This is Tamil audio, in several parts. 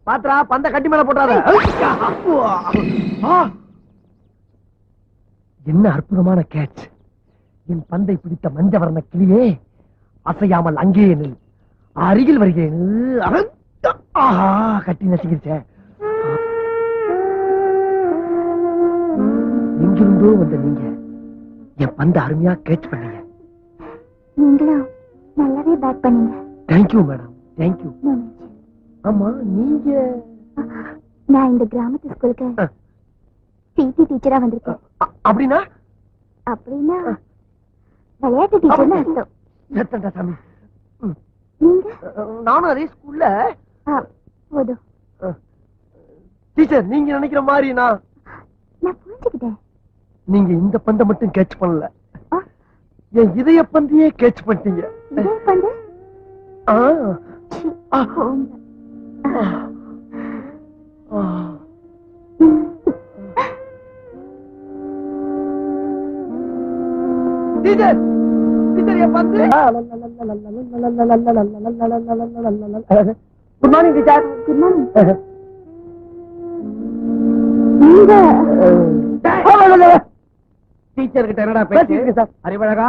பாத்ரா பந்த கட்டி மேல போட்டாத. என்ன அற்புதமான கேட்ச். என் பந்தை பிடித்த மஞ்சவர்ண கிளியே, அசையாமல் அங்கேயே நில். அருகில் வருகிறேன். ஆஹா, கட்டி நசுங்கிருச்சே. எங்கிருந்தோ வந்த நீங்க என் பந்த அருமையா கேட்ச் பண்ணீங்க. நீங்களும் நல்லாவே பேட் பண்ணீங்க. Thank you madam, thank you. ஆமா, நீங்க? நான் இந்த கிராமத்து ஸ்கூலுக்கு பிடி டீச்சரா வந்திருக்கேன். அப்படின்னா? அப்படின்னா விளையாட்டு டீச்சர்னு அர்த்தம். சாமி, நீங்க? நானும் அதே ஸ்கூல்ல. போதும் டீச்சர், நீங்க நினைக்கிற மாதிரி நான் புரிஞ்சுக்கிட்டேன். நீங்க இந்த பந்தை மட்டும் கேட்ச் பண்ணல, என் இதய பந்தையே கேட்ச் பண்ணிட்டீங்க. பந்து? டீச்சர், டீச்சர், என் பந்து. Good morning teacher. Good morning. Teacher கிட்ட என்னடா பேசிட்டு சார்? அறிவழகா,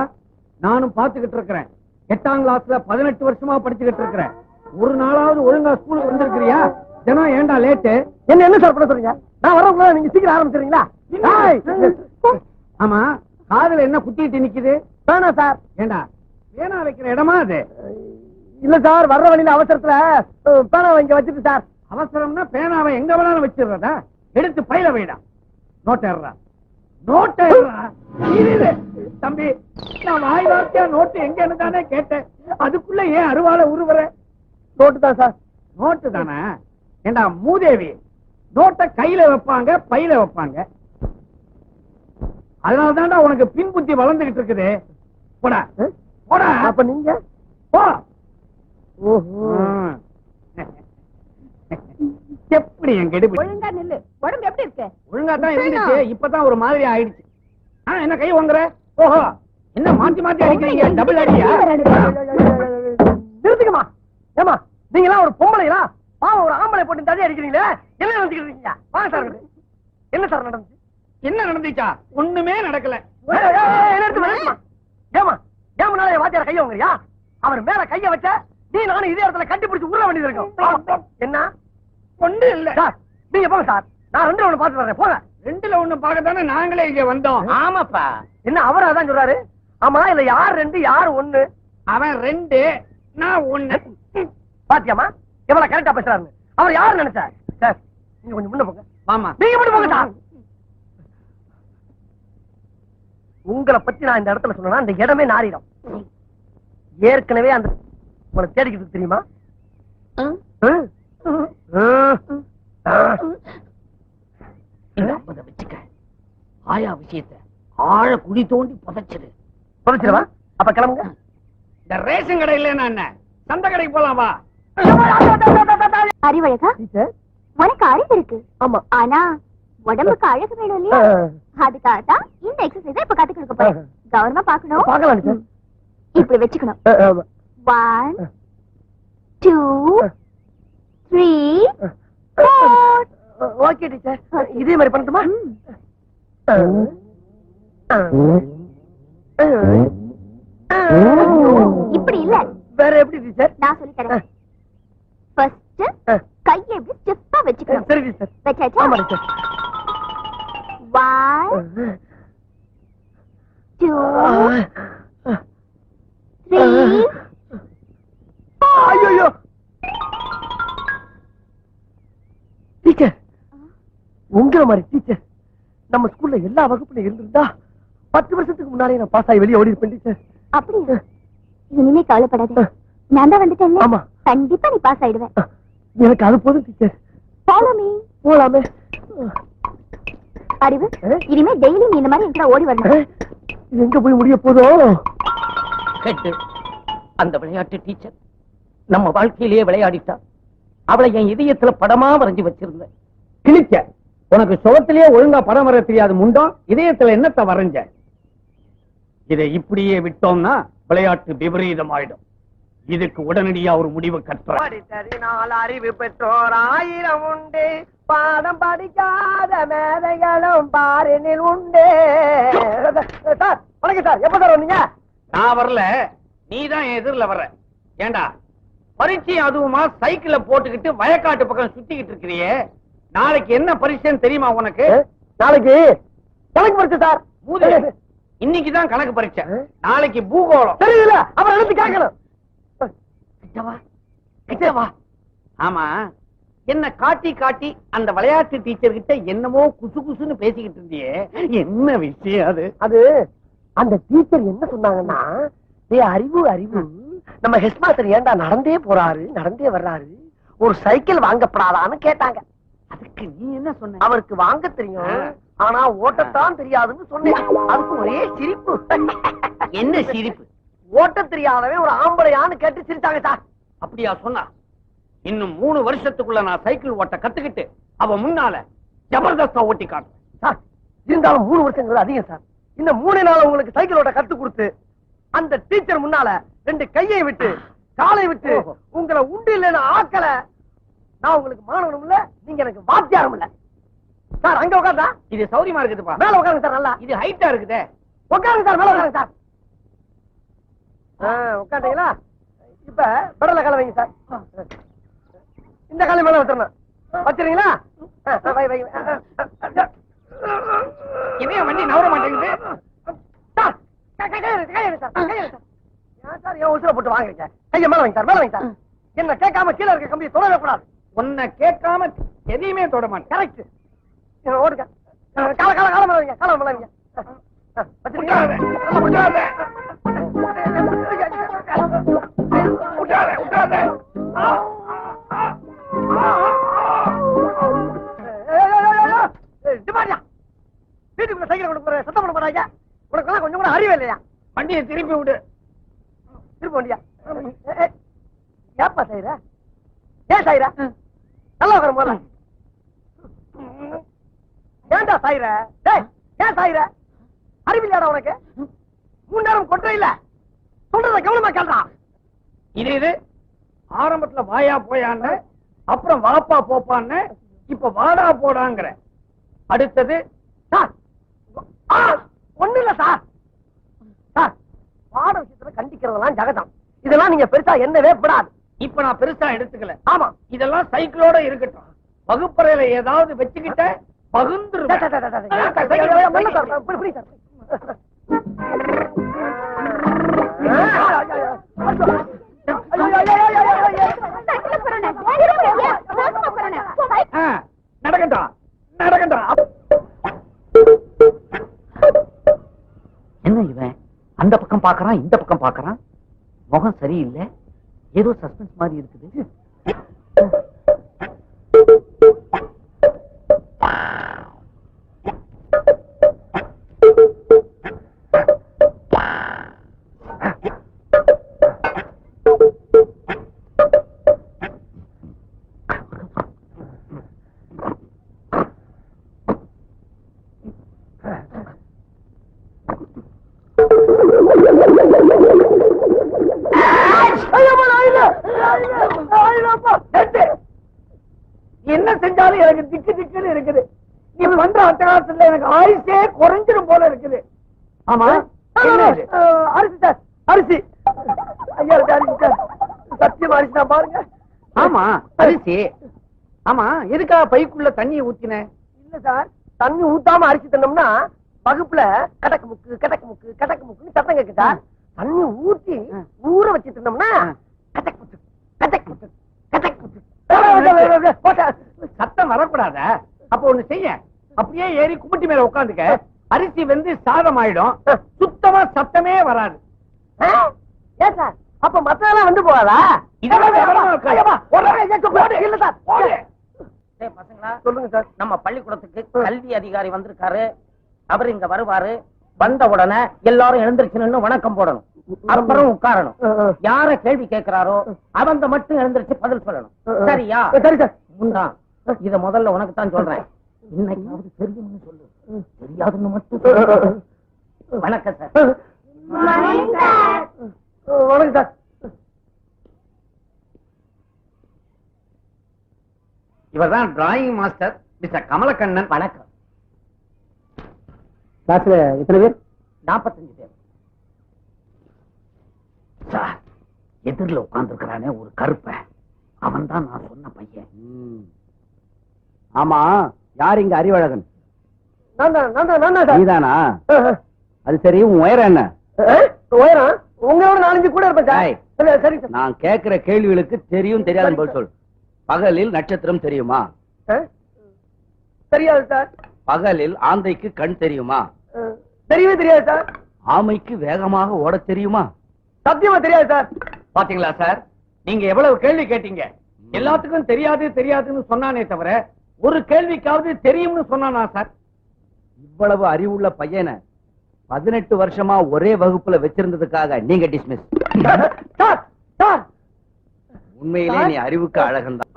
நானும் பாத்துக்கிட்டு இருக்கிறேன். 8ஆம் கிளாஸ்ல 18 வருஷமா படிச்சுக்கிட்டு இருக்கிறேன். ஒரு நாளாவது ஒழுங்கா ஸ்கூலுக்கு வந்திருக்கிறியா? தினம் ஏண்டா லேட்டு? என்ன சார் பண்ண சொல்றீங்க? நான் வரவங்க நீங்க சீக்கிரம் ஆரம்பிச்சிருங்களா? ஆமா, காதுல என்ன குத்திட்டு நிக்குது? வேணா சார். ஏண்டா, பேனா வைக்கிற இடமா அது? இல்ல சார், வர்ற வழியில அவசரத்துல பேனாவை இங்க வச்சுட்டு சார். அவசரம்னா பேனாவை எங்க வேணாலும் வச்சிடுறதா? எடுத்து பையில வைடா. நோட்டா நோட்டா தம்பி, நான் வாய் வார்த்தையா நோட்டு எங்கன்னு தானே கேட்டேன். அதுக்குள்ள ஏன் அருவால உருவற? நோட்டு தான் சார். நோட்டு தானே? ஏண்டா மூதேவி, நோட்டை கையில வைப்பாங்க, பையில வைப்பாங்க. அதனாலதான்டா உனக்கு பின் புத்தி வளர்ந்துகிட்டு இருக்குது. போடா போடா. அப்ப நீங்க போ. ஓஹோ, எப்படி என் கெடுப்பு? ஒழுங்கா நில்லு. உடம்பு எப்படி இருக்கு? ஒழுங்கா தான் இருந்துச்சு, இப்பதான் ஒரு மாதிரி ஆயிடுச்சு. என்ன கை வாங்குற? ஓஹோ, என்ன மாத்தி மாத்தி அடிக்கிறீங்க? டபுள் அடியா? நிறுத்துக்கமா. ஏமா, நீங்க எல்லாம் ஒரு பொம்பளைங்களா? பாவம், ஒரு ஆம்பளை போட்டு தடி அடிக்கிறீங்களே, என்ன நினைச்சுக்கிட்டு இருக்கீங்க? வாங்க சார். என்ன சார் நடந்துச்சு? என்ன நடந்துச்சா? ஒண்ணுமே நடக்கல. ஏமா, ஏமனால வாத்தியார கைய வாங்குறியா? அவர் மேல கைய வச்ச நீ நானும் இதே இடத்துல கட்டிப்பிடிச்சு உள்ள வேண்டியது இருக்கும். என்ன? ஒண்ணு இல்ல சார், நீங்க போங்க சார். நான் 2ல 1 பாத்து வரேன். போங்க. 2ல 1 பார்க்கத்தானே நாங்களே இங்க வந்தோம். ஆமாப்பா. என்ன அவரு அதான் சொல்றாரு? ஆமா, இல்ல யார் 2 யார் 1? அவன் 2, நான் 1. பாத்தியாமா எவ்வளவு கரெக்டா பேசுறாரு? அவர் யாரு நினைச்சா? சார், நீங்க கொஞ்சம் முன்ன போங்க. ஆமா, நீங்க மட்டும் போங்க சார். உங்களை பத்தி நான் இந்த இடத்துல சொன்னா இந்த இடமே நாரிடும். ஏற்கனவே அந்த உங்களை தேடிக்கிட்டு தெரியுமா? வச்சுக்க. ஆயா விஷயத்தை ஆழ குடி தோண்டி புதைச்சிருவா. அப்ப கிளம்புங்க. இந்த ரேஷன் கடையில என்ன சந்தை கடைக்கு போலாம் வா. அறிவழகா, உனக்கு அறிவு இருக்கு. ஆமா, ஆனா உடம்புக்கு அழகு வேணும் இல்லையா? அதுக்காக தான் இந்த எக்ஸசைஸ் இப்ப கத்து கொடுக்க போறேன். கவனமா பாக்கணும். பாக்கலாம். இப்படி வச்சுக்கணும். 1 2 3 4. ஓகே டீச்சர், இதே மாதிரி பண்ணட்டுமா? இப்படி இல்ல, வேற எப்படி டீச்சர்? நான் சொல்லி தரேன். ஃபர்ஸ்ட் கையை இப்படி ஸ்டிஃபா வச்சுக்கணும். சரி டீச்சர். வச்சாச்சா? ஆமா டீச்சர். 1 2 3. ஐயோ டீச்சர், உங்களை மாதிரி டீச்சர் நம்ம ஸ்கூல்ல எல்லா வகுப்புல இருந்திருந்தா 10 வருஷத்துக்கு முன்னாலே நான் பாஸ் ஆகி வெளியே ஓடி இருப்பேன் டீச்சர். அப்படியா? இனிமே கவலைப்படாத, நான் தான் வந்துட்டேன். ஆமா, கண்டிப்பா நீ பாஸ் ஆயிடுவேன். எனக்கு அது போதும் டீச்சர். Follow me. போலாமே. அறிவு, இனிமே டெய்லி நீ இந்த மாதிரி என்கிட்ட ஓடி வரணும். இது எங்க போய் முடிய போதோ? அந்த விளையாட்டு டீச்சர் நம்ம வாழ்க்கையிலேயே விளையாடிட்டா. அவளை என் இதயத்துல படமா வரைஞ்சு வச்சிருந்த. கிழிச்ச உனக்கு சுகத்திலேயே ஒழுங்கா படம் வர தெரியாது முண்டோ, இதயத்துல என்னத்த வரைஞ்ச? இதை இப்படியே விட்டோம்னா விளையாட்டு விபரீதம் ஆயிடும். இதுக்கு உடனடியா ஒரு முடிவு கட்டுற. படித்தறினால் அறிவு பெற்றோர் 1000 உண்டு, பாடம் படிக்காத மேதைகளும் பாரினில் உண்டு. சார் வணக்கம் சார், எப்ப சார் வந்தீங்க? நான் வரல, நீதான் எதிரில வர்ற. ஏண்டா பரீட்சை அதுவுமா சைக்கிள போட்டுக்கிட்டு வயக்காட்டு பக்கம் சுத்திக்கிட்டு இருக்கிறியே, நாளைக்கு என்ன பரீட்சைன்னு தெரியுமா உனக்கு? நாளைக்கு கணக்கு பரீட்சை சார். இன்னைக்குதான் கணக்கு பரீட்சை, நாளைக்கு பூகோளம். தெரியல, அப்புறம் எடுத்து கேட்கணும். ஆமா, என்ன காட்டி காட்டி அந்த விளையாட்டு டீச்சர் கிட்ட என்னமோ குசு குசுன்னு பேசிக்கிட்டு இருந்தியே, என்ன விஷயம் அது? அது அந்த டீச்சர் என்ன சொன்னாங்கன்னா, அறிவு அறிவு, நம்ம ஹெட் மாஸ்டர் ஏன்டா நடந்தே போறாரு நடந்தே வர்றாரு, ஒரு சைக்கிள் வாங்கப்படாதான்னு கேட்டாங்க. அதுக்கு நீ என்ன சொன்ன? அவருக்கு வாங்க தெரியும், ஆனா ஓட்டத்தான் தெரியாதுன்னு சொன்னேன். அதுக்கு ஒரே சிரிப்பு. என்ன சிரிப்பு? ஓட்ட தெரியாதவன் ஒரு ஆம்பளையான்னு கேட்டு சிரிச்சாங்க சார். அப்படியா சொன்னா? இன்னும் 3 வருஷத்துக்குள்ள நான் சைக்கிள் ஓட்ட கத்துக்கிட்டு அவ முன்னால ஜபர்தஸ்தா ஓட்டி காட்டுறேன் சார். இருந்தாலும் 3 வருஷங்கிறது அதிகம் சார். இந்த 3 நாள் உங்களுக்கு சைக்கிள் ஓட்ட கத்து கொடுத்து அந்த டீச்சர் முன்னால 2 கையை விட்டு காலை விட்டு உங்களை உண்டு இல்லைன்னு ஆக்கல, நான் உங்களுக்கு மாணவனும் இல்ல, நீங்க எனக்கு வாத்தியாரும் இல்ல சார். அங்க உட்காந்தா இது சௌரியமா இருக்குதுப்பா. மேல உட்காருங்க சார். நல்லா இது ஹைட்டா இருக்குதே. உட்காருங்க சார், மேல உட்காருங்க சார். உட்காந்தீங்களா? இப்ப பெடல கால வைங்க சார். இந்த காலை மேல வச்சிடணும். வச்சிருங்களா? இதைய வண்டி நவர மாட்டேங்குது சார். போட்டு வாங்குறீங்க. கைய மேல வைங்க சார், மேல வைங்க சார். என்ன கேட்காம கீழே இருக்க கம்பியை தொடவே கூடாது. உன்னை கேட்காம எதையுமே தொட மாட்டேன். கரெக்ட். ஓடுங்க. கால கால கால மேல வைங்க, கால மேல வைங்க. வீட்டுக்குள்ள சைக்கிள் கொண்டு போற சத்தம் பண்ண மாட்டாங்க. உனக்கு கொஞ்சம் கூட அறிவே இல்லையா? வண்டியை திருப்பி விடு. திருப்பி வண்டியா? ஏப்பா செய்யற? ஏன் சாயிர? நல்லா உட்கார போல. ஏன்டா சாயிர? டேய், ஏன் சாயிர? அறிவில்லையாடா உனக்கு? 3 நேரம் கொட்டை இல்ல. சொல்றத கவனமா கேள்றா. இது ஆரம்பத்துல வாயா போயான்னு, அப்புறம் வாப்பா போப்பான்னு, இப்ப வாடா போடாங்கிற. அடுத்தது சார், ஒண்ணு இல்ல சார். சார், பாட விஷயத்துல கண்டிக்கிறதெல்லாம் ஜகதம். இதெல்லாம் நீங்க பெருசா என்னவே விடாது. இப்ப நான் பெருசா எடுத்துக்கல. ஆமா, இதெல்லாம் சைக்கிளோட இருக்கட்டும். வகுப்பறையில ஏதாவது வச்சுக்கிட்ட பகுந்துரு. நடக்கட்டா நடக்கட்டா. என்ன இவன் அந்த பக்கம் பாக்குறான், இந்த பக்கம் பாக்குறான், முகம் சரியில்லை, ஏதோ சஸ்பென்ஸ் மாதிரி இருக்குது. என்ன செஞ்சாலும் எனக்கு திக்கு திக்குன்னு இருக்குது. நீ பண்ற அட்டகாசத்துல எனக்கு ஆயுசே குறைஞ்சிடும் போல இருக்குது. ஆமா, அரிசி சார், அரிசி. ஐயா அரிசி சார், சத்தியம் அரிசி தான் பாருங்க. ஆமா அரிசி. ஆமா, எதுக்காக பைக்குள்ள தண்ணியை ஊத்தின? இல்ல சார், தண்ணி ஊத்தாம அரிசி தின்னோம்னா வகுப்புல கடக்கு முக்கு கடக்கு முக்கு கடக்கு முக்குன்னு சத்தம் கேக்கு சார். தண்ணி ஊத்தி ஊற வச்சு தின்னோம்னா கடக்கு முக்கு கடக்கு முக்கு கடக்கு முக்கு சத்தம் வரக்கூடாத. அப்ப ஒண்ணு செய்ய, அப்படியே ஏறி கும்பிட்டு மேல உட்காந்துக்க. அரிசி வந்து சாதம் ஆயிடும், சுத்தமா சத்தமே வராது. ஏன் சார், அப்ப மத்ததெல்லாம் வந்து போகாதா? சொல்லுங்க சார். நம்ம பள்ளிக்கூடத்துக்கு கல்வி அதிகாரி வந்திருக்காரு. அவர் இங்க வருவாரு. வந்த உடனே எல்லாரும் எழுந்திருச்சு வணக்கம் போடணும், அப்புறம் உட்காரணும். யார கேள்வி கேட்கிறாரோ அவங்க மட்டும் எழுந்திருச்சு பதில் சொல்லணும். சரியா? சரி சார். முண்டா, இத முதல்ல உனக்கு தான் சொல்றேன். இன்னைக்காவது தெரியும்னு சொல்லு, தெரியாதுன்னு மட்டும் சொல்லு. வணக்கம் சார். வணக்கம் சார். இவர்தான் டிராயிங் மாஸ்டர் மிஸ்டர் கமலக்கண்ணன். வணக்கம். கிளாஸ்ல எத்தனை பேர்? 45 பேர். சார், எதிரில் உட்கார்ந்துருக்கிறானே ஒரு கருப்பை, அவன் தான் நான் சொன்ன பையன். ஆமா, யார் இங்க அறிவழகன்? நான் தான் சார். நீதானா? அது சரி, உன் உயரம் என்ன? உயரம் உங்களோட 4-5 கூட இருப்பேன் சார். சரி சார். நான் கேக்குற கேள்விகளுக்கு தெரியும் தெரியாதுன்னு பதில் சொல். பகலில் நட்சத்திரம் தெரியுமா? தெரியாது சார். பகலில் ஆந்தைக்கு கண் தெரியுமா? தெரியவே தெரியாது சார். ஆமைக்கு வேகமாக ஓட தெரியுமா? சத்தியமா தெரியாது சார். பாத்தீங்களா சார், நீங்க எவ்வளவு கேள்வி கேட்டீங்க. எல்லாத்துக்கும் தெரியாது தெரியாதுன்னு சொன்னானே தவிர ஒரு கேள்விக்காவது தெரியும்னு சொன்னானா சார்? இவ்வளவு அறிவுள்ள பையனை 18 வருஷமா ஒரே வகுப்புல வச்சிருந்ததுக்காக நீங்க டிஸ்மிஸ். சார் சார் உண்மையிலே நீ அறிவுக்கு அழகன் தான்.